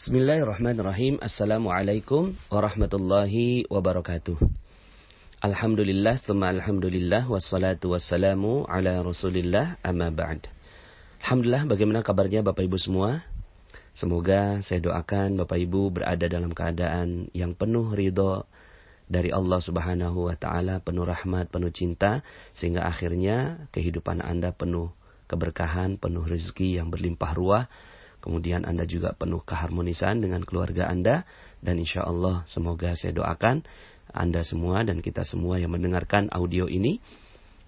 Bismillahirrahmanirrahim. Assalamualaikum warahmatullahi wabarakatuh. Alhamdulillah, tsumma alhamdulillah, wassalatu wassalamu ala rasulillah, amma ba'd. Alhamdulillah, bagaimana kabarnya Bapak Ibu semua? Semoga saya doakan Bapak Ibu berada dalam keadaan yang penuh ridho dari Allah Subhanahu wa Ta'ala, penuh rahmat, penuh cinta, sehingga akhirnya kehidupan Anda penuh keberkahan, penuh rezeki yang berlimpah ruah. Kemudian Anda juga penuh keharmonisan dengan keluarga Anda. Dan insya Allah semoga saya doakan Anda semua dan kita semua yang mendengarkan audio ini,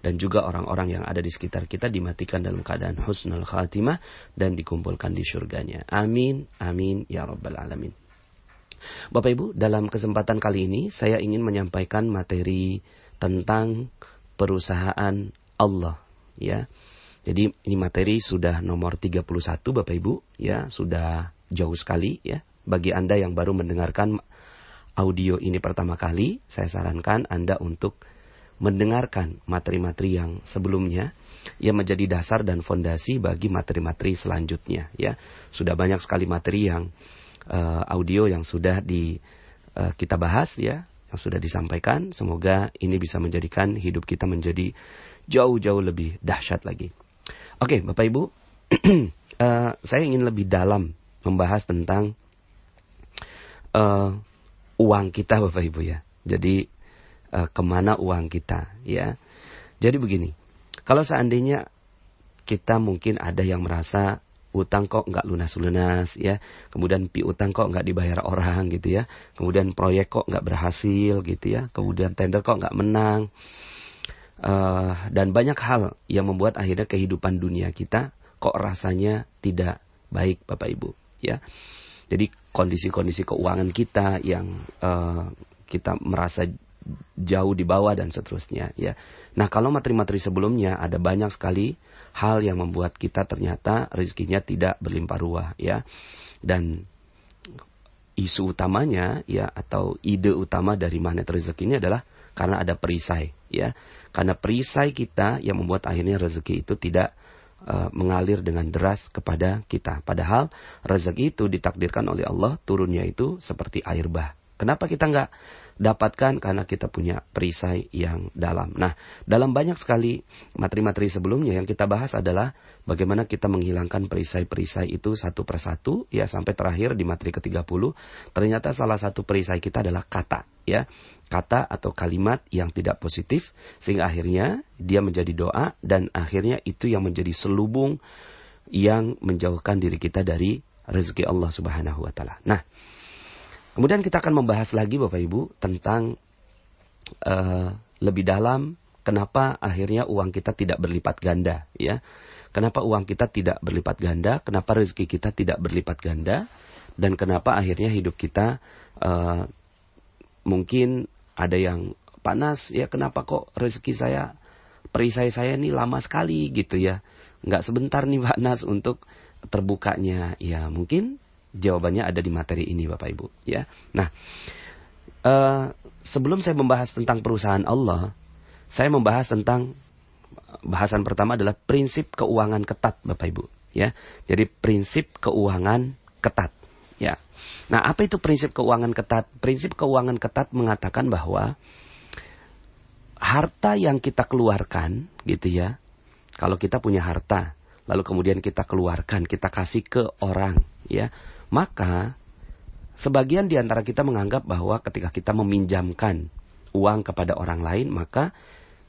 dan juga orang-orang yang ada di sekitar kita dimatikan dalam keadaan husnul khatimah dan dikumpulkan di surganya. Amin, amin, ya rabbal alamin. Bapak Ibu, dalam kesempatan kali ini saya ingin menyampaikan materi tentang perusahaan Allah, ya. Jadi ini materi sudah nomor 31 Bapak Ibu, ya, sudah jauh sekali, ya. Bagi Anda yang baru mendengarkan audio ini pertama kali, saya sarankan Anda untuk mendengarkan materi-materi yang sebelumnya yang menjadi dasar dan fondasi bagi materi-materi selanjutnya, ya. Sudah banyak sekali materi yang audio yang sudah kita bahas, ya, yang sudah disampaikan. Semoga ini bisa menjadikan hidup kita menjadi jauh-jauh lebih dahsyat lagi. Oke, Bapak Ibu, saya ingin lebih dalam membahas tentang uang kita, Bapak Ibu, ya. Jadi kemana uang kita, ya. Jadi begini, kalau seandainya kita mungkin ada yang merasa utang kok nggak lunas-lunas, ya. Kemudian piutang kok nggak dibayar orang, gitu ya. Kemudian proyek kok nggak berhasil, gitu ya. Kemudian tender kok nggak menang. Dan banyak hal yang membuat akhirnya kehidupan dunia kita kok rasanya tidak baik, Bapak Ibu, ya. Jadi kondisi-kondisi keuangan kita yang kita merasa jauh di bawah dan seterusnya, ya. Nah, kalau materi-materi sebelumnya ada banyak sekali hal yang membuat kita ternyata rezekinya tidak berlimpah ruah, ya. Dan isu utamanya, ya, atau ide utama dari magnet rezeki ini adalah karena ada perisai, ya. Karena perisai kita yang membuat akhirnya rezeki itu tidak mengalir dengan deras kepada kita. Padahal rezeki itu ditakdirkan oleh Allah turunnya itu seperti air bah. Kenapa kita nggak dapatkan? Karena kita punya perisai yang dalam. Nah, dalam banyak sekali materi-materi sebelumnya yang kita bahas adalah bagaimana kita menghilangkan perisai-perisai itu satu persatu, ya, sampai terakhir di materi ke-30. Ternyata salah satu perisai kita adalah kata, ya. Kata atau kalimat yang tidak positif, sehingga akhirnya dia menjadi doa, dan akhirnya itu yang menjadi selubung yang menjauhkan diri kita dari rezeki Allah Subhanahu wa Ta'ala. Nah, kemudian kita akan membahas lagi Bapak Ibu tentang lebih dalam kenapa akhirnya uang kita tidak berlipat ganda, ya. Kenapa uang kita tidak berlipat ganda, kenapa rezeki kita tidak berlipat ganda, dan kenapa akhirnya hidup kita mungkin ada yang panas, ya, kenapa kok rezeki saya, perisai saya ini lama sekali, gitu ya. Nggak sebentar nih panas untuk terbukanya, ya, mungkin jawabannya ada di materi ini Bapak Ibu, ya. Nah, sebelum saya membahas tentang perusahaan Allah, saya membahas tentang bahasan pertama adalah prinsip keuangan ketat Bapak Ibu, ya. Jadi prinsip keuangan ketat, ya. Nah, apa itu prinsip keuangan ketat? Prinsip keuangan ketat mengatakan bahwa harta yang kita keluarkan, gitu ya. Kalau kita punya harta, lalu kemudian kita keluarkan, kita kasih ke orang, ya. Maka sebagian di antara kita menganggap bahwa ketika kita meminjamkan uang kepada orang lain, maka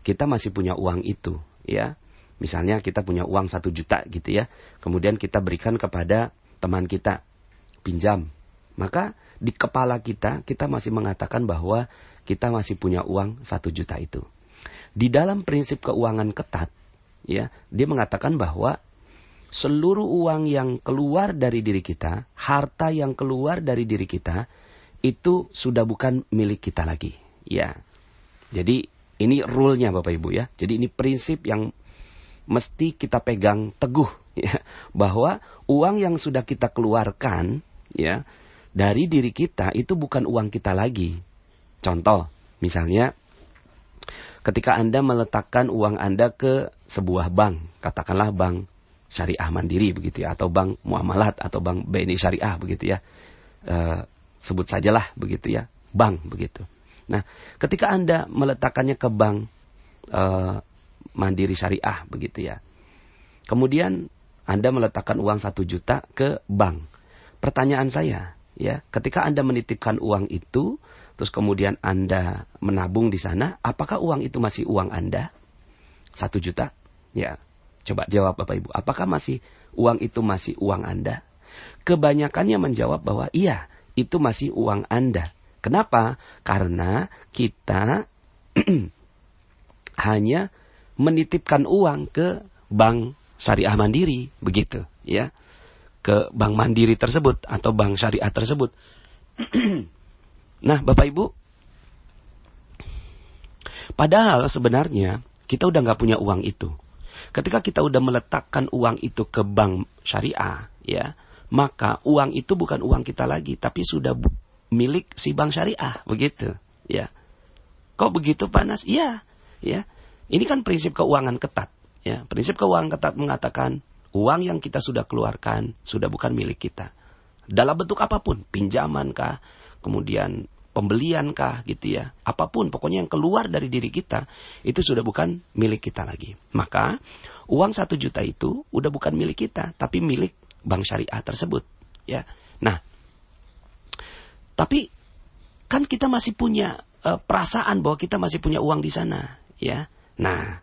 kita masih punya uang itu, ya. Misalnya kita punya uang 1 juta, gitu ya. Kemudian kita berikan kepada teman kita, pinjam. Maka di kepala kita masih mengatakan bahwa kita masih punya uang 1 juta itu. Di dalam prinsip keuangan ketat, ya, dia mengatakan bahwa seluruh uang yang keluar dari diri kita, harta yang keluar dari diri kita, itu sudah bukan milik kita lagi, ya. Jadi ini rule-nya Bapak Ibu, ya. Jadi ini prinsip yang mesti kita pegang teguh, ya, bahwa uang yang sudah kita keluarkan, ya, dari diri kita itu bukan uang kita lagi. Contoh, misalnya ketika Anda meletakkan uang Anda ke sebuah bank, katakanlah bank Syariah Mandiri begitu ya, atau bank Muamalat atau bank BNI Syariah begitu ya. sebut sajalah begitu ya, bank begitu. Nah, ketika Anda meletakkannya ke bank Mandiri Syariah begitu ya. Kemudian Anda meletakkan uang 1 juta ke bank. Pertanyaan saya, ya, ketika Anda menitipkan uang itu, terus kemudian Anda menabung di sana, apakah uang itu masih uang Anda? 1 juta? Ya, coba jawab Bapak Ibu. Apakah uang itu masih uang Anda? Kebanyakannya menjawab bahwa iya, itu masih uang Anda. Kenapa? Karena kita hanya menitipkan uang ke bank Syariah Mandiri, begitu, ya. Ke bank Mandiri tersebut atau bank Syariah tersebut. Nah, Bapak Ibu, padahal sebenarnya kita udah nggak punya uang itu. Ketika kita udah meletakkan uang itu ke bank Syariah, ya, maka uang itu bukan uang kita lagi, tapi sudah milik si bank Syariah, begitu, ya. Kok begitu, Pak Nas? Iya, ya. Ini kan prinsip keuangan ketat, ya. Prinsip keuangan ketat mengatakan uang yang kita sudah keluarkan sudah bukan milik kita. Dalam bentuk apapun, pinjaman kah, kemudian pembelian kah, gitu ya. Apapun, pokoknya yang keluar dari diri kita itu sudah bukan milik kita lagi. Maka uang 1 juta itu udah bukan milik kita, tapi milik bank Syariah tersebut, ya. Nah, tapi kan kita masih punya perasaan bahwa kita masih punya uang di sana, ya. Nah,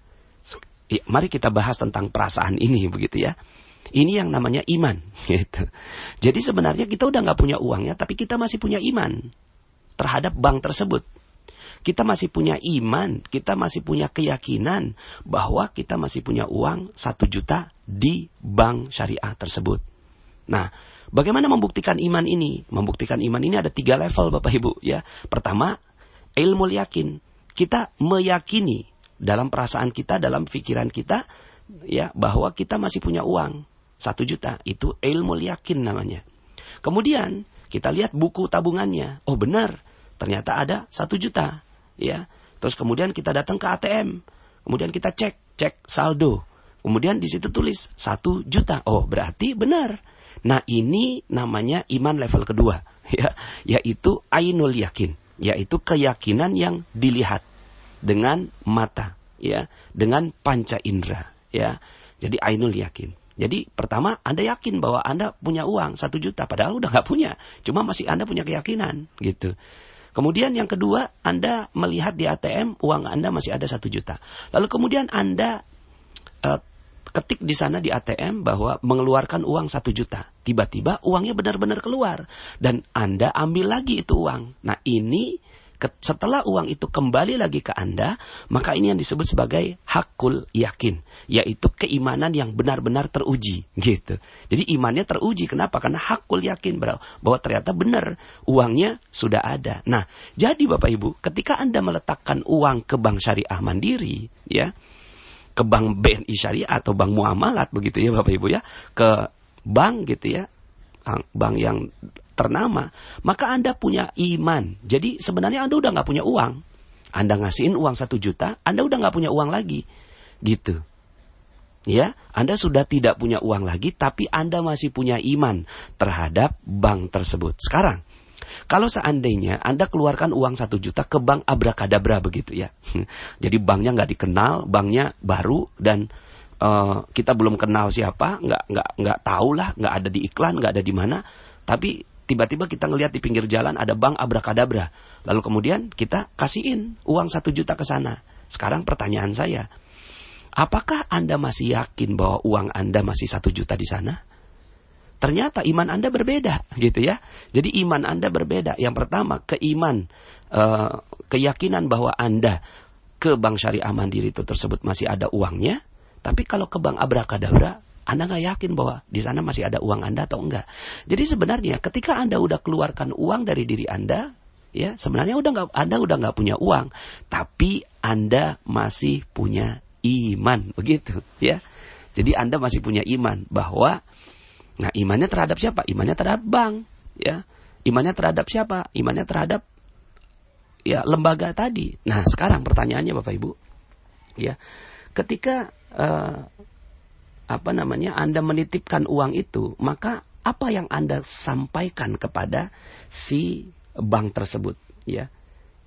mari kita bahas tentang perasaan ini, begitu ya. Ini yang namanya iman, gitu. Jadi sebenarnya kita udah nggak punya uangnya, tapi kita masih punya iman terhadap bank tersebut. Kita masih punya iman, kita masih punya keyakinan bahwa kita masih punya uang 1 juta di bank Syariah tersebut. Nah, bagaimana membuktikan iman ini? Membuktikan iman ini ada 3 level, Bapak Ibu, ya. Pertama, ilmu yakin. Kita meyakini dalam perasaan kita, dalam pikiran kita, ya, bahwa kita masih punya uang 1 juta. Itu ilmu yakin namanya. Kemudian kita lihat buku tabungannya. Oh benar, ternyata ada 1 juta, ya. Terus kemudian kita datang ke ATM. Kemudian kita cek saldo. Kemudian di situ tulis 1 juta. Oh berarti benar. Nah, ini namanya iman level kedua, ya, yaitu ainul yakin, yaitu keyakinan yang dilihat dengan mata, ya, dengan panca indera, ya. Jadi ainul yakin. Jadi pertama, Anda yakin bahwa Anda punya uang 1 juta, padahal udah nggak punya, cuma masih Anda punya keyakinan, gitu. Kemudian yang kedua, Anda melihat di ATM uang Anda masih ada 1 juta. Lalu kemudian Anda ketik di sana di ATM bahwa mengeluarkan uang 1 juta. Tiba-tiba uangnya benar-benar keluar. Dan Anda ambil lagi itu uang. Nah ini, setelah uang itu kembali lagi ke Anda, maka ini yang disebut sebagai hakul yakin. Yaitu keimanan yang benar-benar teruji. Gitu. Jadi imannya teruji. Kenapa? Karena hakul yakin bahwa ternyata benar uangnya sudah ada. Nah, jadi Bapak Ibu, ketika Anda meletakkan uang ke bank Syariah Mandiri, ya, ke bank BNI Syariah atau bank muamalat, begitu ya Bapak Ibu ya, ke bank gitu ya, bank yang ternama, maka Anda punya iman. Jadi sebenarnya Anda udah nggak punya uang. Anda ngasihin uang 1 juta, Anda udah nggak punya uang lagi, gitu. Ya, Anda sudah tidak punya uang lagi, tapi Anda masih punya iman terhadap bank tersebut. Sekarang, kalau seandainya Anda keluarkan uang 1 juta ke bank abrakadabra begitu ya. Jadi banknya nggak dikenal, banknya baru dan kita belum kenal siapa, nggak tahu lah, nggak ada di iklan, nggak ada di mana. Tapi tiba-tiba kita ngelihat di pinggir jalan ada bank abrakadabra. Lalu kemudian kita kasihin uang 1 juta ke sana. Sekarang pertanyaan saya, apakah Anda masih yakin bahwa uang Anda masih 1 juta di sana? Ternyata iman Anda berbeda, gitu ya. Jadi iman Anda berbeda. Yang pertama, keyakinan bahwa Anda ke bank Syariah Mandiri itu tersebut masih ada uangnya. Tapi kalau ke bank abrakadabra, Anda nggak yakin bahwa di sana masih ada uang Anda atau enggak. Jadi sebenarnya ketika Anda udah keluarkan uang dari diri Anda, ya sebenarnya Anda udah nggak punya uang, tapi Anda masih punya iman, begitu, ya. Jadi Anda masih punya iman bahwa, nah, imannya terhadap siapa? Imannya terhadap bank, ya. Imannya terhadap siapa? Imannya terhadap, ya, lembaga tadi. Nah, sekarang pertanyaannya Bapak Ibu, ya, ketika Anda menitipkan uang itu, maka apa yang Anda sampaikan kepada si bank tersebut, ya.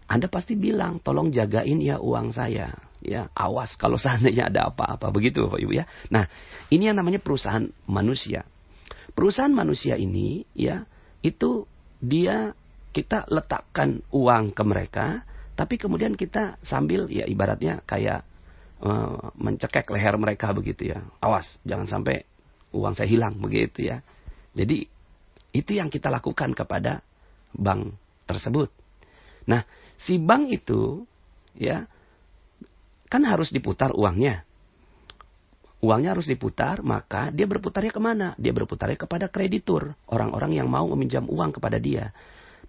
Anda pasti bilang, tolong jagain ya uang saya, ya, awas kalau seandainya ada apa-apa, begitu Bapak Ibu ya. Nah, ini yang namanya perusahaan manusia. Perusahaan manusia ini, ya, itu kita letakkan uang ke mereka, tapi kemudian kita sambil, ya, ibaratnya kayak mencekek leher mereka begitu ya. Awas, jangan sampai uang saya hilang begitu ya. Jadi itu yang kita lakukan kepada bank tersebut. Nah, si bank itu, ya, kan harus diputar uangnya. Uangnya harus diputar, maka dia berputarnya kemana? Dia berputarnya kepada kreditur, orang-orang yang mau meminjam uang kepada dia.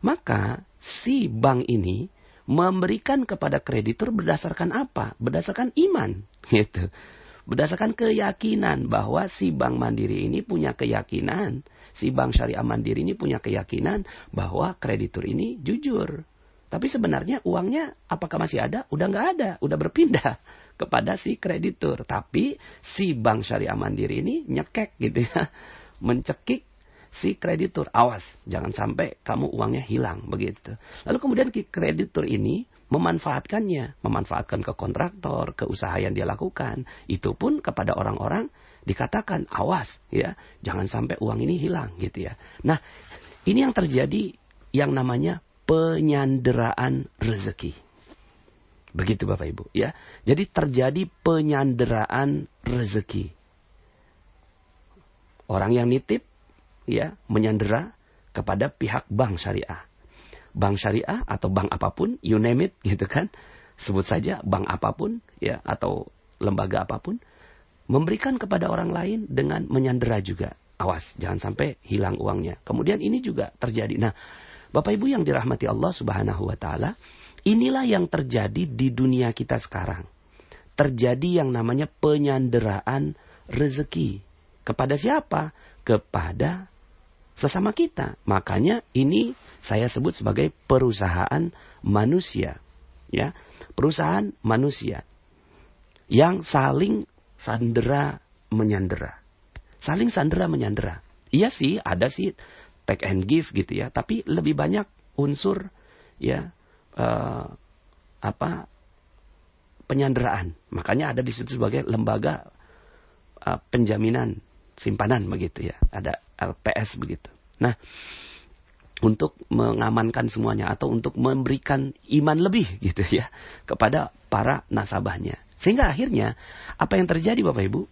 Maka si bank ini memberikan kepada kreditur berdasarkan apa? Berdasarkan iman, gitu. Berdasarkan keyakinan bahwa si bank mandiri ini punya keyakinan, si bank syariah mandiri ini punya keyakinan bahwa kreditur ini jujur. Tapi sebenarnya uangnya apakah masih ada? Udah nggak ada, udah berpindah kepada si kreditur. Tapi si bank syariah mandiri ini nyekek gitu ya, mencekik si kreditur. Awas, jangan sampai kamu uangnya hilang begitu. Lalu kemudian kreditur ini memanfaatkan ke kontraktor, ke usaha yang dia lakukan. Itu pun kepada orang-orang dikatakan awas ya, jangan sampai uang ini hilang gitu ya. Nah, ini yang terjadi yang namanya penyanderaan rezeki. Begitu Bapak Ibu ya. Jadi terjadi penyanderaan rezeki. Orang yang nitip ya menyandera kepada pihak bank syariah. Bank syariah atau bank apapun, you name it gitu kan. Sebut saja bank apapun ya atau lembaga apapun, memberikan kepada orang lain dengan menyandera juga. Awas, jangan sampai hilang uangnya. Kemudian ini juga terjadi. Nah, Bapak Ibu yang dirahmati Allah Subhanahu wa taala, inilah yang terjadi di dunia kita sekarang. Terjadi yang namanya penyanderaan rezeki. Kepada siapa? Kepada sesama kita. Makanya ini saya sebut sebagai perusahaan manusia. Ya, perusahaan manusia yang saling sandera menyandera. Saling sandera menyandera. Iya sih, ada sih take and give gitu ya, tapi lebih banyak unsur ya penyanderaan. Makanya ada di situ sebagai lembaga penjaminan simpanan begitu ya, ada LPS begitu. Nah, untuk mengamankan semuanya atau untuk memberikan iman lebih gitu ya kepada para nasabahnya. Sehingga akhirnya apa yang terjadi Bapak Ibu?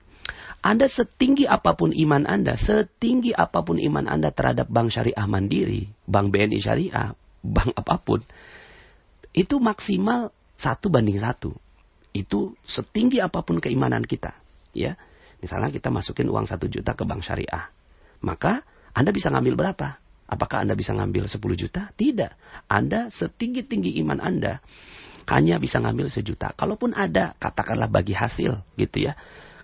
Anda setinggi apapun iman Anda, setinggi apapun iman Anda terhadap bank syariah mandiri, bank BNI syariah, bank apapun, itu maksimal 1:1. Itu setinggi apapun keimanan kita. Ya, misalnya kita masukin uang 1 juta ke bank syariah. Maka Anda bisa ngambil berapa? Apakah Anda bisa ngambil 10 juta? Tidak. Anda setinggi-tinggi iman Anda hanya bisa ngambil 1 juta. Kalaupun ada, katakanlah bagi hasil gitu ya.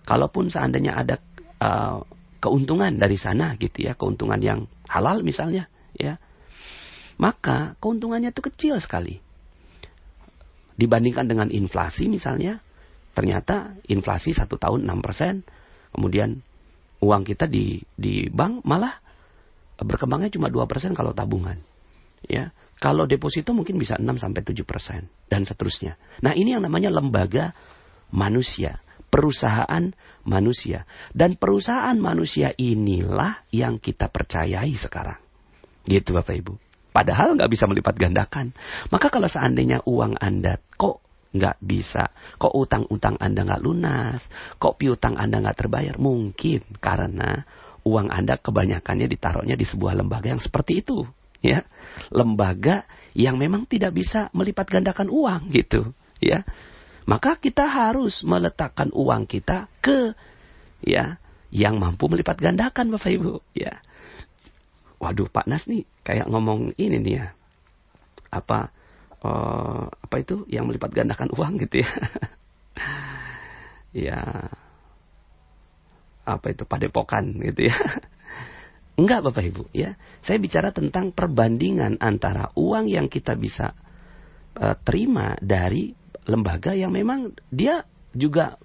Kalaupun seandainya ada keuntungan dari sana gitu ya, keuntungan yang halal misalnya ya, maka keuntungannya itu kecil sekali. Dibandingkan dengan inflasi misalnya, ternyata inflasi 1 tahun 6%, kemudian uang kita di bank malah berkembangnya cuma 2% kalau tabungan. Ya, kalau deposito mungkin bisa 6-7% dan seterusnya. Nah, ini yang namanya lembaga manusia. Perusahaan manusia. Dan perusahaan manusia inilah yang kita percayai sekarang. Gitu Bapak Ibu. Padahal nggak bisa melipat gandakan. Maka kalau seandainya uang Anda kok nggak bisa, kok utang-utang Anda nggak lunas, kok piutang Anda nggak terbayar, mungkin karena uang Anda kebanyakannya ditaruhnya di sebuah lembaga yang seperti itu. Ya, lembaga yang memang tidak bisa melipat gandakan uang gitu. Ya. Maka kita harus meletakkan uang kita ke ya yang mampu melipat gandakan Bapak Ibu ya. Waduh, Pak Nas nih kayak ngomong ini nih ya. Apa itu yang melipat gandakan uang gitu ya. Ya. Apa itu padepokan gitu ya. Enggak Bapak Ibu ya. Saya bicara tentang perbandingan antara uang yang kita bisa terima dari lembaga yang memang dia juga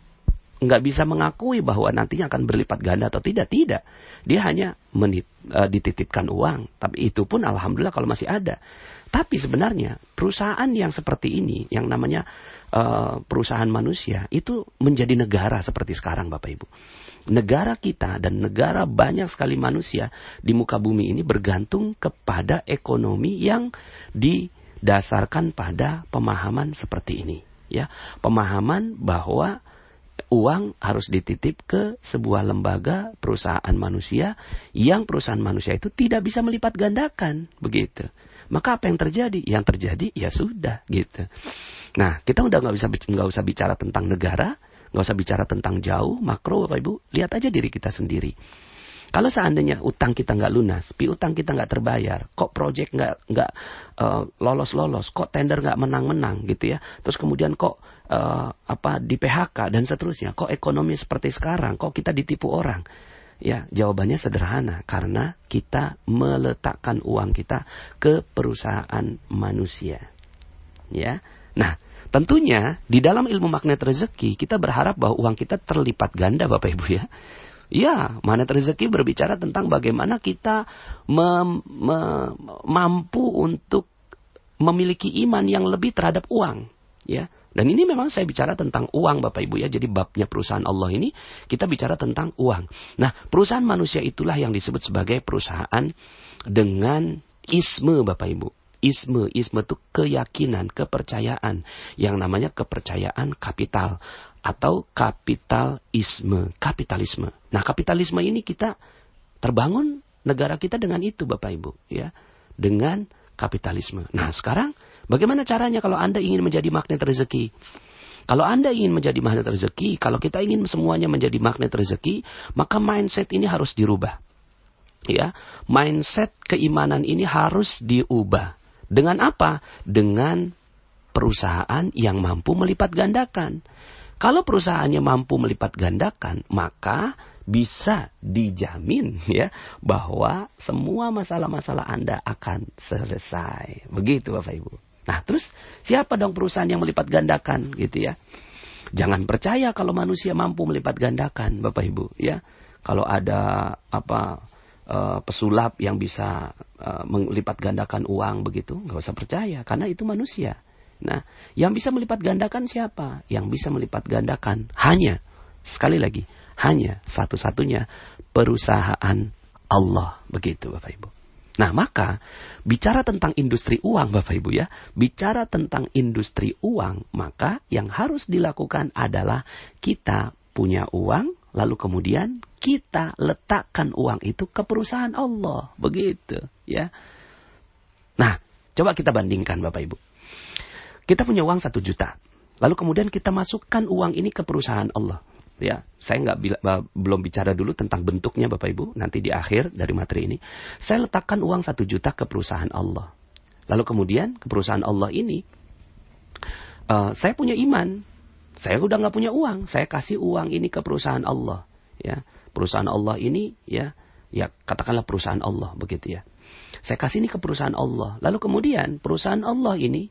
nggak bisa mengakui bahwa nantinya akan berlipat ganda atau tidak. Tidak. Dia hanya dititipkan uang. Tapi itu pun alhamdulillah kalau masih ada. Tapi sebenarnya perusahaan yang seperti ini, yang namanya perusahaan manusia, itu menjadi negara seperti sekarang Bapak Ibu. Negara kita dan negara banyak sekali manusia di muka bumi ini bergantung kepada ekonomi yang didasarkan pada pemahaman seperti ini. Ya, pemahaman bahwa uang harus dititip ke sebuah lembaga perusahaan manusia, yang perusahaan manusia itu tidak bisa melipat gandakan, begitu. Maka apa yang terjadi? Yang terjadi ya sudah, gitu. Nah, kita udah nggak usah bicara tentang negara, nggak usah bicara tentang jauh, makro, Bapak Ibu. Lihat aja diri kita sendiri. Kalau seandainya utang kita nggak lunas, piutang kita nggak terbayar, kok proyek nggak lolos-lolos, kok tender nggak menang-menang gitu ya, terus kemudian kok di PHK dan seterusnya, kok ekonomi seperti sekarang, kok kita ditipu orang, ya jawabannya sederhana, karena kita meletakkan uang kita ke perusahaan manusia, ya. Nah, tentunya di dalam ilmu magnet rezeki kita berharap bahwa uang kita terlipat ganda, Bapak Ibu ya. Ya, magnet rezeki berbicara tentang bagaimana kita mampu untuk memiliki iman yang lebih terhadap uang, ya. Dan ini memang saya bicara tentang uang Bapak Ibu ya. Jadi babnya perusahaan Allah ini kita bicara tentang uang. Nah, perusahaan manusia itulah yang disebut sebagai perusahaan dengan isme Bapak Ibu. Isme itu keyakinan, kepercayaan, yang namanya kepercayaan kapital atau kapitalisme. Nah, kapitalisme ini kita terbangun negara kita dengan itu Bapak Ibu, ya, dengan kapitalisme. Nah, sekarang bagaimana caranya kalau Anda ingin menjadi magnet rezeki? Kalau Anda ingin menjadi magnet rezeki, kalau kita ingin semuanya menjadi magnet rezeki, maka mindset ini harus dirubah. Ya, mindset keimanan ini harus diubah. Dengan apa? Dengan perusahaan yang mampu melipat gandakan. Kalau perusahaannya mampu melipat gandakan, maka bisa dijamin ya bahwa semua masalah-masalah Anda akan selesai. Begitu Bapak Ibu. Nah, terus siapa dong perusahaan yang melipat gandakan gitu ya? Jangan percaya kalau manusia mampu melipat gandakan, Bapak Ibu ya. Kalau ada pesulap yang bisa melipat gandakan uang begitu, nggak usah percaya karena itu manusia. Nah, yang bisa melipat gandakan siapa? Yang bisa melipat gandakan hanya, sekali lagi, hanya satu-satunya perusahaan Allah, begitu Bapak Ibu. Nah, maka bicara tentang industri uang Bapak Ibu ya, bicara tentang industri uang, maka yang harus dilakukan adalah kita punya uang, lalu kemudian kita letakkan uang itu ke perusahaan Allah. Begitu ya. Nah, coba kita bandingkan Bapak Ibu. Kita punya uang 1 juta. Lalu kemudian kita masukkan uang ini ke perusahaan Allah. Ya, saya belum bicara dulu tentang bentuknya Bapak Ibu. Nanti di akhir dari materi ini. Saya letakkan uang 1 juta ke perusahaan Allah. Lalu kemudian ke perusahaan Allah ini. Saya punya iman. Saya udah nggak punya uang. Saya kasih uang ini ke perusahaan Allah. Ya, perusahaan Allah ini ya katakanlah perusahaan Allah begitu ya. Saya kasih ini ke perusahaan Allah. Lalu kemudian perusahaan Allah ini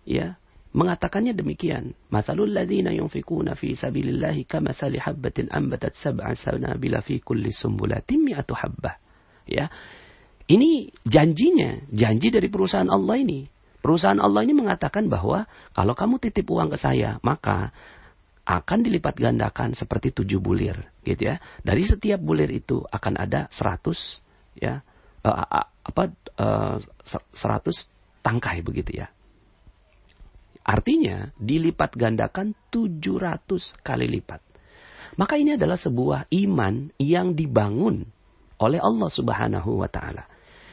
ya mengatakannya demikian. Matsalul ladzina yunfikuna fi sabilillahi kamatsali habbatin ambatat sab'a sanabila fi kulli sumbulatin mi'atu habbah. Ya. Ini janjinya, janji dari perusahaan Allah ini. Perusahaan Allah ini mengatakan bahwa kalau kamu titip uang ke saya, maka akan dilipat gandakan seperti 7 bulir, gitu ya. Dari setiap bulir itu akan ada 100 ya 100 tangkai begitu ya. Artinya dilipat gandakan 700 kali lipat. Maka ini adalah sebuah iman yang dibangun oleh Allah Subhanahu wa taala.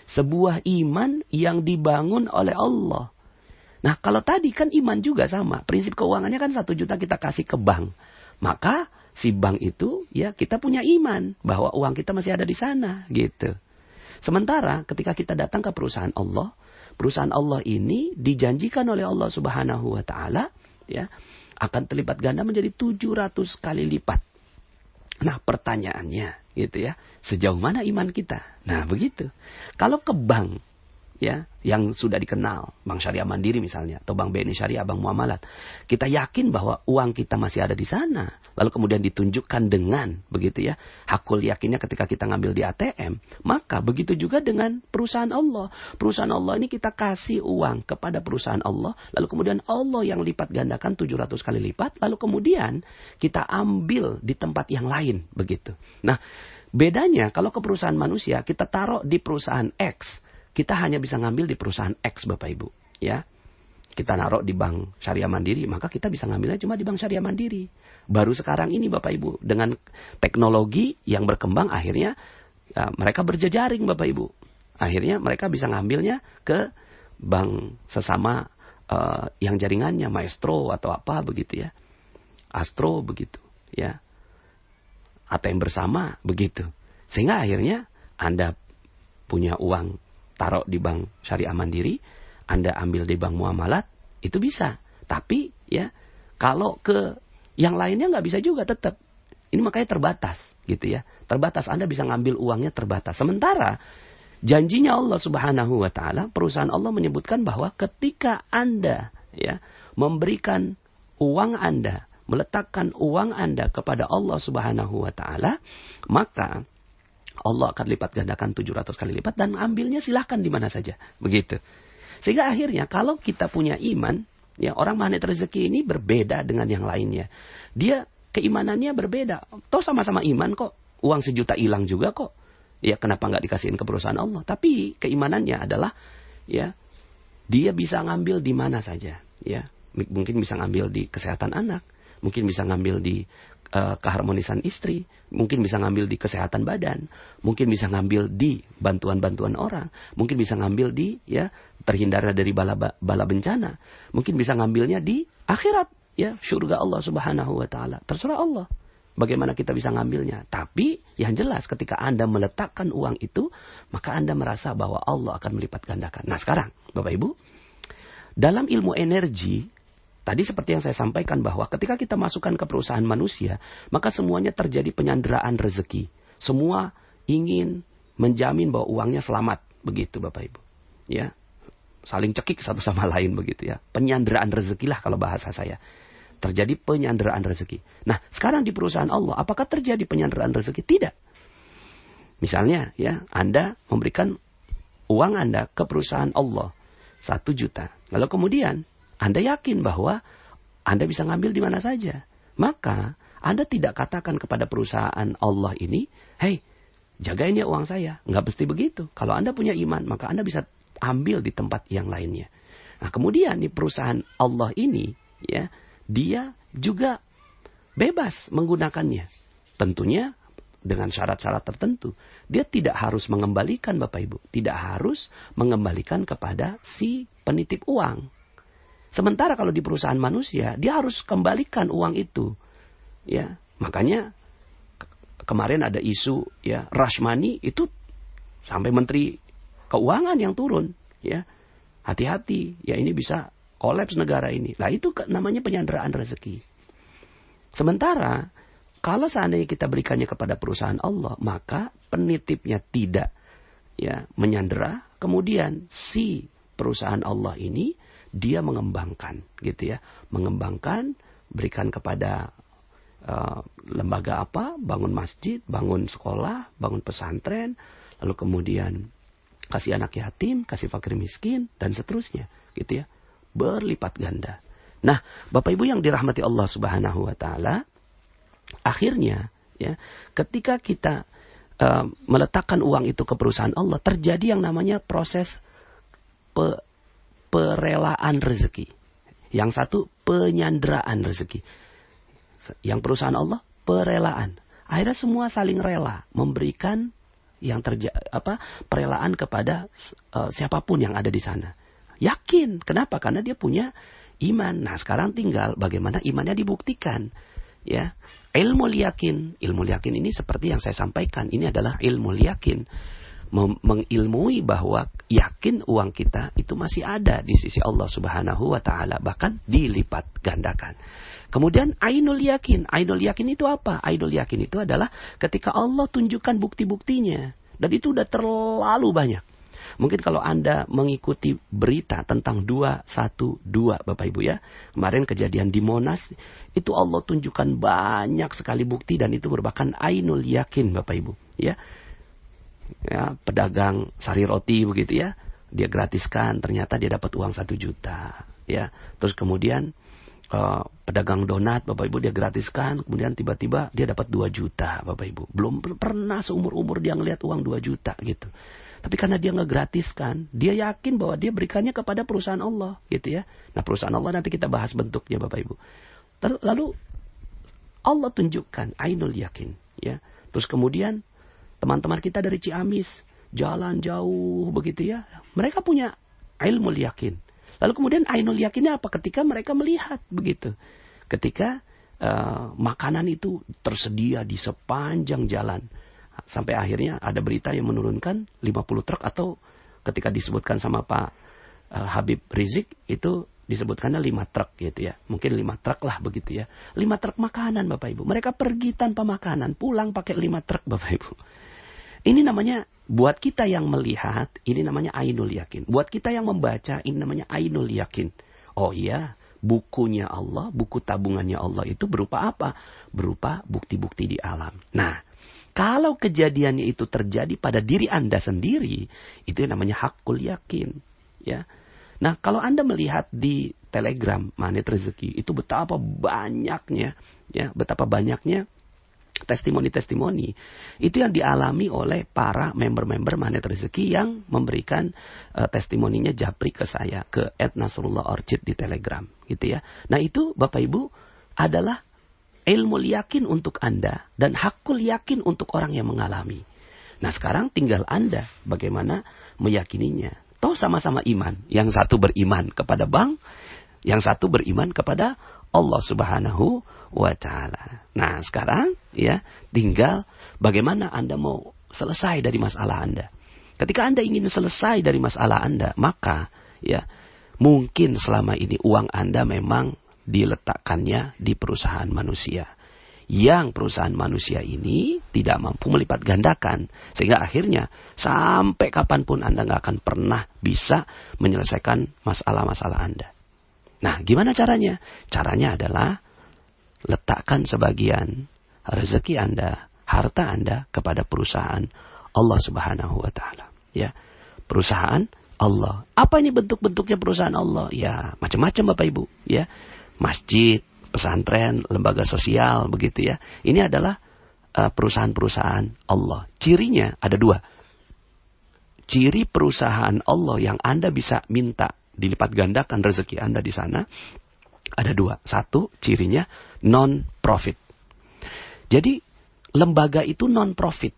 Sebuah iman yang dibangun oleh Allah. Nah, kalau tadi kan iman juga sama. Prinsip keuangannya kan 1 juta kita kasih ke bank. Maka si bank itu ya kita punya iman bahwa uang kita masih ada di sana gitu. Sementara ketika kita datang ke perusahaan Allah ini dijanjikan oleh Allah Subhanahu wa taala ya akan terlipat ganda menjadi 700 kali lipat. Nah, pertanyaannya gitu ya, sejauh mana iman kita? Nah, begitu. Kalau ke bank ya, yang sudah dikenal, Bank Syariah Mandiri misalnya, atau Bank BNI Syariah, Bank Muamalat, kita yakin bahwa uang kita masih ada di sana, lalu kemudian ditunjukkan dengan, begitu ya, hakul yakinnya ketika kita ngambil di ATM, maka begitu juga dengan perusahaan Allah. Perusahaan Allah ini kita kasih uang kepada perusahaan Allah, lalu kemudian Allah yang lipat gandakan 700 kali lipat, lalu kemudian kita ambil di tempat yang lain, begitu. Nah, bedanya kalau ke perusahaan manusia, kita taruh di perusahaan X, kita hanya bisa ngambil di perusahaan X, Bapak Ibu. Ya, kita naruh di Bank Syariah Mandiri, maka kita bisa ngambilnya cuma di Bank Syariah Mandiri. Baru sekarang ini Bapak Ibu, dengan teknologi yang berkembang, akhirnya ya, mereka berjejaring Bapak Ibu. Akhirnya mereka bisa ngambilnya ke bank sesama yang jaringannya, Maestro atau apa begitu ya. Astro begitu ya. ATM bersama begitu. Sehingga akhirnya Anda punya uang taruh di Bank Syariah Mandiri, Anda ambil di Bank Muamalat, itu bisa. Tapi ya, kalau ke yang lainnya nggak bisa juga tetap. Ini makanya terbatas, gitu ya. Terbatas, Anda bisa ngambil uangnya terbatas. Sementara janjinya Allah Subhanahu wa Ta'ala, perusahaan Allah menyebutkan bahwa ketika Anda ya memberikan uang Anda, meletakkan uang Anda kepada Allah Subhanahu wa Ta'ala, maka Allah akan lipat gandakan 700 kali lipat dan ambilnya silahkan di mana saja. Begitu. Sehingga akhirnya kalau kita punya iman, ya, orang magnet rezeki ini berbeda dengan yang lainnya. Dia keimanannya berbeda. Toh sama-sama iman kok. Uang 1 juta hilang juga kok. Ya, kenapa nggak dikasihin ke perusahaan Allah? Tapi keimanannya adalah ya, dia bisa ngambil di mana saja. Ya, mungkin bisa ngambil di kesehatan anak, mungkin bisa ngambil di keharmonisan istri, mungkin bisa ngambil di kesehatan badan, mungkin bisa ngambil di bantuan-bantuan orang, mungkin bisa ngambil di ya terhindar dari bala bencana, mungkin bisa ngambilnya di akhirat, ya surga Allah Subhanahu wa Ta'ala. Terserah Allah bagaimana kita bisa ngambilnya. Tapi yang jelas ketika Anda meletakkan uang itu, maka Anda merasa bahwa Allah akan melipat gandakan. Nah sekarang Bapak Ibu, dalam ilmu energi, tadi seperti yang saya sampaikan bahwa ketika kita masukkan ke perusahaan manusia, maka semuanya terjadi penyanderaan rezeki. Semua ingin menjamin bahwa uangnya selamat. Begitu Bapak Ibu. Ya, saling cekik satu sama lain begitu ya. Penyanderaan rezeki lah kalau bahasa saya. Terjadi penyanderaan rezeki. Nah, sekarang di perusahaan Allah, apakah terjadi penyanderaan rezeki? Tidak. Misalnya ya, Anda memberikan uang Anda ke perusahaan Allah 1 juta. Lalu kemudian Anda yakin bahwa Anda bisa ngambil di mana saja. Maka Anda tidak katakan kepada perusahaan Allah ini, "Hei, jagain ya uang saya." Nggak mesti begitu. Kalau Anda punya iman, maka Anda bisa ambil di tempat yang lainnya. Nah, kemudian di perusahaan Allah ini, ya, dia juga bebas menggunakannya. Tentunya dengan syarat-syarat tertentu. Dia tidak harus mengembalikan Bapak Ibu. Tidak harus mengembalikan kepada si penitip uang. Sementara kalau di perusahaan manusia, dia harus kembalikan uang itu. Ya, makanya kemarin ada isu ya, rush money itu sampai Menteri Keuangan yang turun, ya. Hati-hati, ya ini bisa kolaps negara ini. Lah itu namanya penyanderaan rezeki. Sementara kalau seandainya kita berikannya kepada perusahaan Allah, maka penitipnya tidak ya menyandera, kemudian si perusahaan Allah ini dia mengembangkan, gitu ya, mengembangkan, berikan kepada lembaga apa, bangun masjid, bangun sekolah, bangun pesantren, lalu kemudian kasih anak yatim, kasih fakir miskin, dan seterusnya, gitu ya, berlipat ganda. Nah, Bapak Ibu yang dirahmati Allah Subhanahu wa Ta'ala, akhirnya, ya, ketika kita meletakkan uang itu ke perusahaan Allah, terjadi yang namanya proses perelaan rezeki. Yang satu penyanderaan rezeki. Yang perusahaan Allah perelaan. Akhirnya semua saling rela memberikan yang perelaan kepada siapapun yang ada di sana. Yakin, kenapa? Karena dia punya iman. Nah, sekarang tinggal bagaimana imannya dibuktikan. Ya, ilmu yakin ini seperti yang saya sampaikan, ini adalah ilmu yakin. Mengilmui bahwa yakin uang kita itu masih ada di sisi Allah Subhanahu wa Ta'ala, bahkan dilipat gandakan. Kemudian ainul yakin itu apa? Ainul yakin itu adalah ketika Allah tunjukkan bukti-buktinya, dan itu udah terlalu banyak. Mungkin kalau Anda mengikuti berita tentang 212 Bapak Ibu ya. Kemarin kejadian di Monas, itu Allah tunjukkan banyak sekali bukti dan itu merupakan ainul yakin Bapak Ibu ya. Ya, pedagang sari roti begitu ya. Dia gratiskan, ternyata dia dapat uang 1 juta ya. Terus kemudian pedagang donat Bapak Ibu dia gratiskan, kemudian tiba-tiba dia dapat 2 juta Bapak Ibu. Belum pernah seumur-umur dia ngelihat uang 2 juta gitu. Tapi karena dia ngegratiskan, dia yakin bahwa dia berikannya kepada perusahaan Allah gitu ya. Nah, perusahaan Allah nanti kita bahas bentuknya Bapak Ibu. Lalu Allah tunjukkan ainul yakin ya. Terus kemudian teman-teman kita dari Ciamis jalan jauh begitu ya. Mereka punya ilmu yakin. Lalu kemudian ainul yakinnya apa? Ketika mereka melihat begitu. Ketika makanan itu tersedia di sepanjang jalan. Sampai akhirnya ada berita yang menurunkan 50 truk atau ketika disebutkan sama Pak Habib Rizik itu disebutkannya 5 truk gitu ya. Mungkin 5 truk lah begitu ya. 5 truk makanan Bapak Ibu. Mereka pergi tanpa makanan, pulang pakai 5 truk Bapak Ibu. Ini namanya, buat kita yang melihat, ini namanya ainul yakin. Buat kita yang membaca, ini namanya ainul yakin. Oh iya, bukunya Allah, buku tabungannya Allah itu berupa apa? Berupa bukti-bukti di alam. Nah, kalau kejadiannya itu terjadi pada diri Anda sendiri, itu yang namanya hakul yakin. Ya. Nah, kalau Anda melihat di Telegram Magnet Rezeki, itu betapa banyaknya testimoni-testimoni itu yang dialami oleh para member-member Magnet Rezeki yang memberikan testimoninya japri ke saya, ke @nasrullah_orchid di Telegram gitu ya. Nah, itu Bapak Ibu adalah ilmu yakin untuk Anda dan hakul yakin untuk orang yang mengalami. Nah, sekarang tinggal Anda bagaimana meyakininya. Toh sama-sama iman. Yang satu beriman kepada bank, yang satu beriman kepada Allah Subhanahu wa Ta'ala. Nah, sekarang ya tinggal bagaimana Anda mau selesai dari masalah Anda. Ketika Anda ingin selesai dari masalah Anda, maka ya mungkin selama ini uang Anda memang diletakkannya di perusahaan manusia. Yang perusahaan manusia ini tidak mampu melipat gandakan. Sehingga akhirnya sampai kapanpun Anda nggak akan pernah bisa menyelesaikan masalah-masalah Anda. Nah, gimana caranya? Caranya adalah letakkan sebagian rezeki Anda, harta Anda kepada perusahaan Allah Subhanahu wa Ta'ala. Ya, perusahaan Allah. Apa ini bentuk-bentuknya perusahaan Allah? Ya, macam-macam Bapak Ibu. Ya, masjid, pesantren, lembaga sosial, begitu ya. Ini adalah perusahaan-perusahaan Allah. Cirinya ada 2. Ciri perusahaan Allah yang Anda bisa minta dilipat gandakan rezeki Anda di sana ada 2. 1, cirinya non-profit. Jadi lembaga itu non-profit.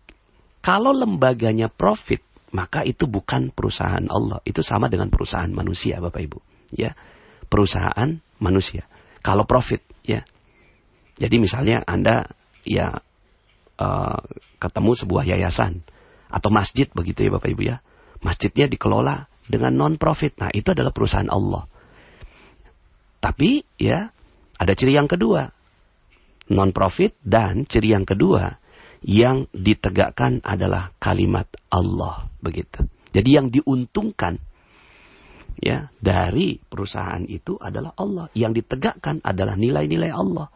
Kalau lembaganya profit, maka itu bukan perusahaan Allah. Itu sama dengan perusahaan manusia, Bapak Ibu. Ya, perusahaan manusia. Kalau profit, ya. Jadi misalnya Anda ya ketemu sebuah yayasan atau masjid begitu ya Bapak Ibu ya. Masjidnya dikelola dengan non-profit. Nah, itu adalah perusahaan Allah. Tapi ya ada ciri yang kedua. Non-profit dan ciri yang kedua yang ditegakkan adalah kalimat Allah begitu. Jadi yang diuntungkan ya dari perusahaan itu adalah Allah. Yang ditegakkan adalah nilai-nilai Allah.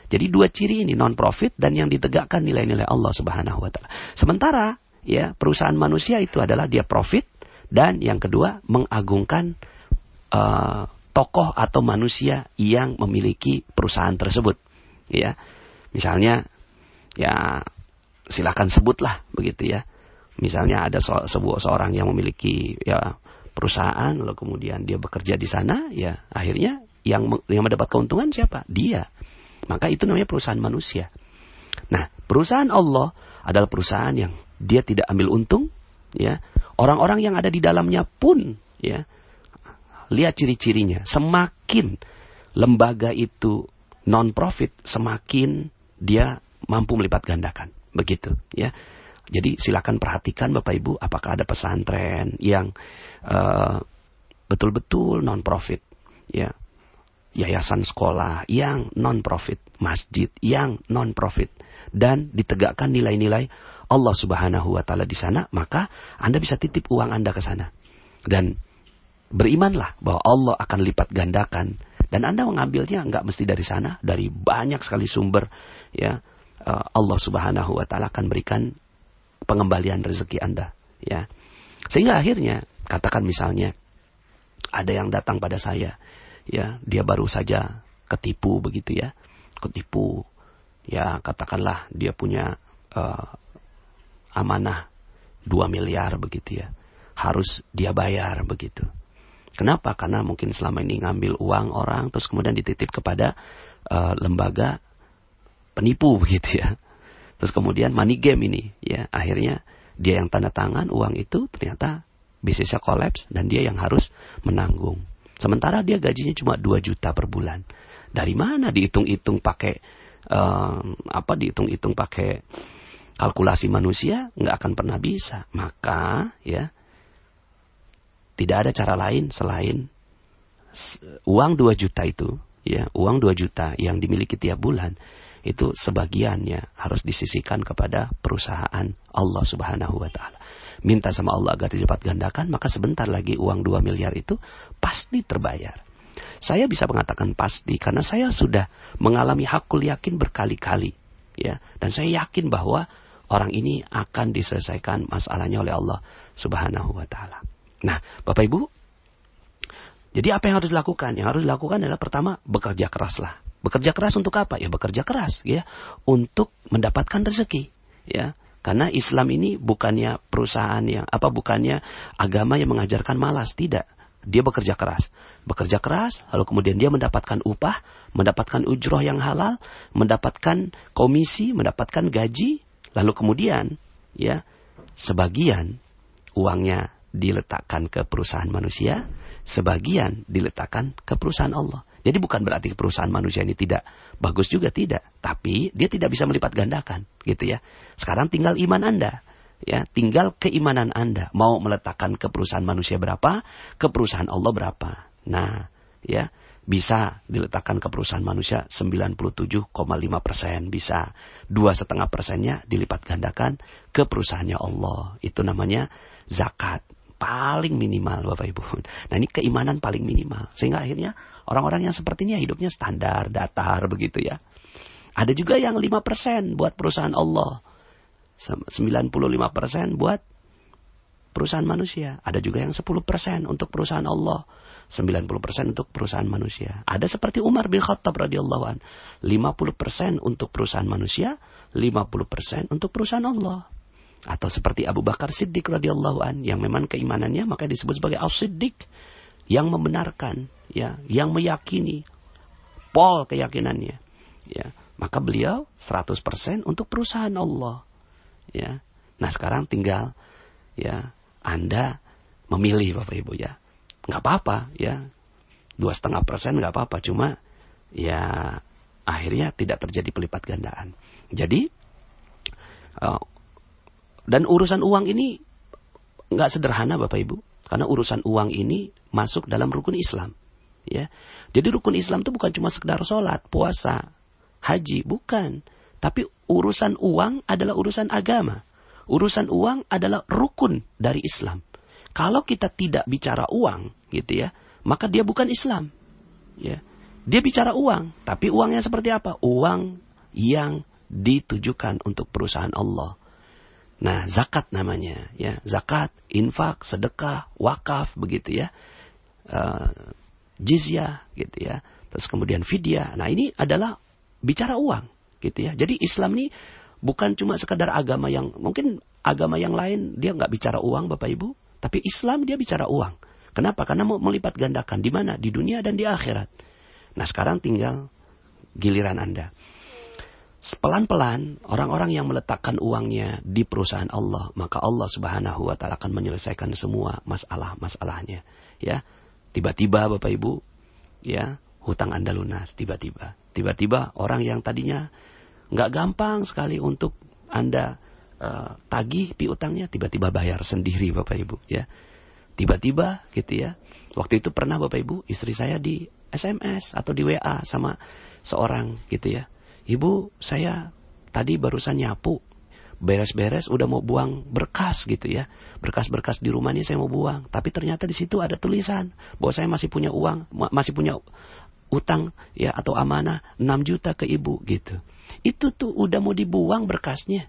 Jadi 2 ciri ini, non-profit dan yang ditegakkan nilai-nilai Allah Subhanahu wa Ta'ala. Sementara ya perusahaan manusia itu adalah dia profit dan yang kedua mengagungkan tokoh atau manusia yang memiliki perusahaan tersebut. Ya. Misalnya ya silakan sebutlah begitu ya. Misalnya ada seorang yang memiliki ya perusahaan lalu kemudian dia bekerja di sana ya akhirnya yang mendapat keuntungan siapa? Dia. Maka itu namanya perusahaan manusia. Nah, perusahaan Allah adalah perusahaan yang dia tidak ambil untung ya. Orang-orang yang ada di dalamnya pun ya lihat ciri-cirinya. Semakin lembaga itu non-profit, semakin dia mampu melipat gandakan. Begitu ya. Jadi silakan perhatikan Bapak Ibu apakah ada pesantren yang betul-betul non-profit ya. Yayasan sekolah yang non-profit, masjid yang non-profit dan ditegakkan nilai-nilai Allah Subhanahu wa taala di sana, maka Anda bisa titip uang Anda ke sana. Dan berimanlah bahwa Allah akan lipat gandakan, dan Anda mengambilnya nggak mesti dari sana, dari banyak sekali sumber, ya. Allah Subhanahu wa taala akan berikan pengembalian rezeki Anda, ya. Sehingga akhirnya katakan misalnya ada yang datang pada saya, ya, dia baru saja ketipu begitu ya. Ketipu, ya, katakanlah dia punya amanah 2 miliar begitu ya. Harus dia bayar begitu. Kenapa? Karena mungkin selama ini ngambil uang orang terus kemudian dititip kepada lembaga penipu begitu ya. Terus kemudian money game ini, ya, akhirnya dia yang tanda tangan uang itu, ternyata bisnisnya kolaps dan dia yang harus menanggung. Sementara dia gajinya cuma 2 juta per bulan. Dari mana dihitung-hitung pakai dihitung-hitung pakai kalkulasi manusia, nggak akan pernah bisa. Maka ya tidak ada cara lain selain uang 2 juta itu, ya, uang 2 juta yang dimiliki tiap bulan itu sebagiannya harus disisihkan kepada perusahaan Allah Subhanahu wa taala. Minta sama Allah agar dilipat gandakan, maka sebentar lagi uang 2 miliar itu pasti terbayar. Saya bisa mengatakan pasti karena saya sudah mengalami hakul yakin berkali-kali, ya, dan saya yakin bahwa orang ini akan diselesaikan masalahnya oleh Allah Subhanahu wa taala. Nah, Bapak Ibu, jadi apa yang harus dilakukan? Yang harus dilakukan adalah pertama, bekerja keraslah. Bekerja keras untuk apa? Ya bekerja keras, ya, untuk mendapatkan rezeki, ya. Karena Islam ini bukannya perusahaan yang bukannya agama yang mengajarkan malas, tidak. Dia bekerja keras. Bekerja keras, lalu kemudian dia mendapatkan upah, mendapatkan ujroh yang halal, mendapatkan komisi, mendapatkan gaji, lalu kemudian, ya, sebagian uangnya diletakkan ke perusahaan manusia, sebagian diletakkan ke perusahaan Allah. Jadi bukan berarti perusahaan manusia ini tidak bagus juga, tidak. Tapi dia tidak bisa melipat gandakan, gitu ya. Sekarang tinggal iman Anda, ya, tinggal keimanan Anda. Mau meletakkan ke perusahaan manusia berapa, ke perusahaan Allah berapa. Nah, ya, bisa diletakkan ke perusahaan manusia 97,5%, bisa 2,5%-nya dilipat gandakan ke perusahaannya Allah. Itu namanya zakat. Paling minimal, Bapak Ibu. Nah, ini keimanan paling minimal. Sehingga akhirnya orang-orang yang seperti ini hidupnya standar, datar begitu ya. Ada juga yang 5% buat perusahaan Allah. 95% buat perusahaan manusia. Ada juga yang 10% untuk perusahaan Allah. 90% untuk perusahaan manusia. Ada seperti Umar bin Khattab radhiyallahu an. 50% untuk perusahaan manusia, 50% untuk perusahaan Allah. Atau seperti Abu Bakar Siddiq radhiyallahu an, yang memang keimanannya maka disebut sebagai As-Siddiq, yang membenarkan, ya, yang meyakini, pol keyakinannya, ya. Maka beliau 100% untuk perusahaan Allah, ya. Nah, sekarang tinggal, ya, Anda memilih, Bapak Ibu, ya. Nggak apa-apa, ya. 2,5% nggak apa-apa, cuma ya akhirnya tidak terjadi pelipat gandaan. Jadi dan urusan uang ini nggak sederhana, Bapak Ibu, karena urusan uang ini masuk dalam rukun Islam, ya. Jadi rukun Islam itu bukan cuma sekedar sholat, puasa, haji, bukan. Tapi urusan uang adalah urusan agama. Urusan uang adalah rukun dari Islam. Kalau kita tidak bicara uang, gitu ya, maka dia bukan Islam, ya. Dia bicara uang, tapi uangnya seperti apa? Uang yang ditujukan untuk perusahaan Allah. Nah, zakat namanya, ya, zakat, infak, sedekah, wakaf, begitu ya, jizyah, gitu ya, terus kemudian fidyah. Nah, ini adalah bicara uang, gitu ya. Jadi Islam ini bukan cuma sekadar agama yang mungkin agama yang lain dia nggak bicara uang, Bapak Ibu, tapi Islam dia bicara uang. Kenapa? Karena mau melipat gandakan di mana? Di dunia dan di akhirat. Nah, sekarang tinggal giliran Anda. Pelan-pelan orang-orang yang meletakkan uangnya di perusahaan Allah, maka Allah Subhanahu wa taala akan menyelesaikan semua masalah-masalahnya, ya. Tiba-tiba, Bapak Ibu, ya, hutang Anda lunas, tiba-tiba orang yang tadinya nggak gampang sekali untuk Anda tagih piutangnya, tiba-tiba bayar sendiri, Bapak Ibu, ya. Tiba-tiba gitu ya. Waktu itu pernah, Bapak Ibu, istri saya di SMS atau di WA sama seorang gitu ya. Ibu, saya tadi barusan nyapu, beres-beres udah mau buang berkas gitu ya. Berkas-berkas di rumah ini saya mau buang, tapi ternyata di situ ada tulisan bahwa saya masih punya uang, masih punya utang ya atau amanah 6 juta ke ibu gitu. Itu tuh udah mau dibuang berkasnya.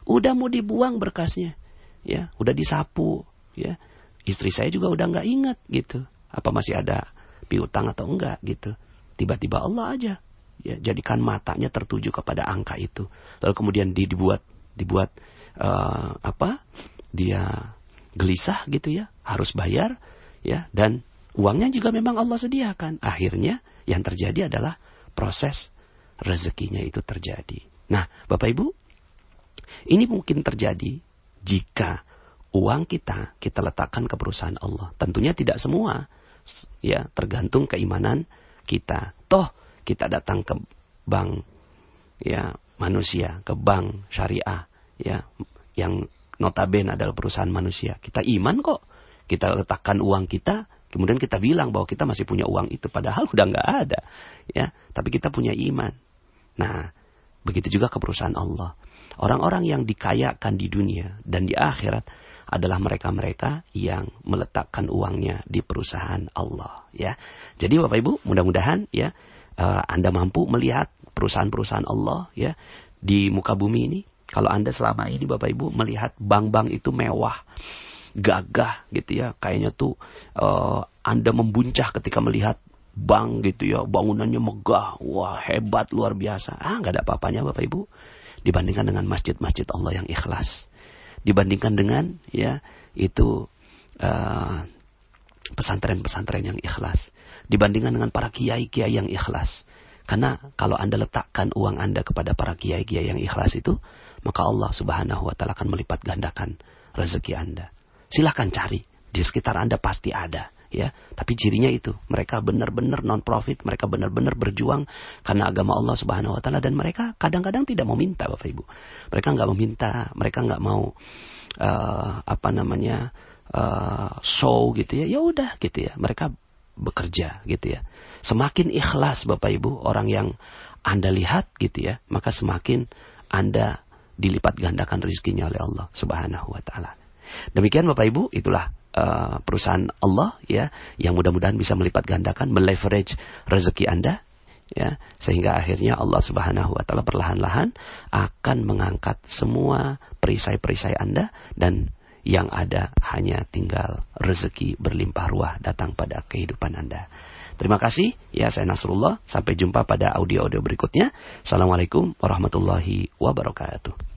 Udah mau dibuang berkasnya. Ya, udah disapu ya. Istri saya juga udah enggak ingat gitu. Apa masih ada piutang atau enggak gitu. Tiba-tiba Allah aja ya jadikan matanya tertuju kepada angka itu. Lalu kemudian dibuat dia gelisah gitu ya, harus bayar ya, dan uangnya juga memang Allah sediakan. Akhirnya yang terjadi adalah proses rezekinya itu terjadi. Nah, Bapak Ibu, ini mungkin terjadi jika uang kita letakkan ke perusahaan Allah. Tentunya tidak semua ya, tergantung keimanan kita. Toh kita datang ke bank ya manusia, ke bank syariah ya yang notabene adalah perusahaan manusia. Kita iman kok. Kita letakkan uang kita, kemudian kita bilang bahwa kita masih punya uang itu, padahal udah nggak ada ya, tapi kita punya iman. Nah, begitu juga ke perusahaan Allah. Orang-orang yang dikayakan di dunia dan di akhirat adalah mereka-mereka yang meletakkan uangnya di perusahaan Allah ya. Jadi Bapak Ibu, mudah-mudahan ya Anda mampu melihat perusahaan-perusahaan Allah ya di muka bumi ini. Kalau Anda selama ini Bapak Ibu melihat bank-bank itu mewah, gagah gitu ya, kayaknya tuh Anda membuncah ketika melihat bank gitu ya, bangunannya megah, wah hebat luar biasa. Nggak ada apa-apanya Bapak Ibu dibandingkan dengan masjid-masjid Allah yang ikhlas, dibandingkan dengan ya itu pesantren-pesantren yang ikhlas, dibandingkan dengan para kiai-kiai yang ikhlas. Karena kalau Anda letakkan uang Anda kepada para kiai-kiai yang ikhlas itu, maka Allah Subhanahu wa taala akan melipat gandakan rezeki Anda. Silahkan cari, di sekitar Anda pasti ada ya. Tapi cirinya itu, mereka benar-benar non-profit, mereka benar-benar berjuang karena agama Allah Subhanahu wa taala, dan mereka kadang-kadang tidak mau minta Bapak Ibu. Mereka nggak meminta, mereka nggak mau show gitu ya. Ya udah gitu ya. Mereka bekerja gitu ya. Semakin ikhlas Bapak Ibu orang yang Anda lihat gitu ya, maka semakin Anda dilipat gandakan rezekinya oleh Allah Subhanahu wa taala. Demikian Bapak Ibu, itulah perusahaan Allah ya, yang mudah-mudahan bisa melipat gandakan, meleverage rezeki Anda ya, sehingga akhirnya Allah Subhanahu wa taala perlahan-lahan akan mengangkat semua perisai-perisai Anda, dan yang ada hanya tinggal rezeki berlimpah ruah datang pada kehidupan Anda. Terima kasih ya, saya Nasrullah. Sampai jumpa pada audio-audio berikutnya. Assalamualaikum warahmatullahi wabarakatuh.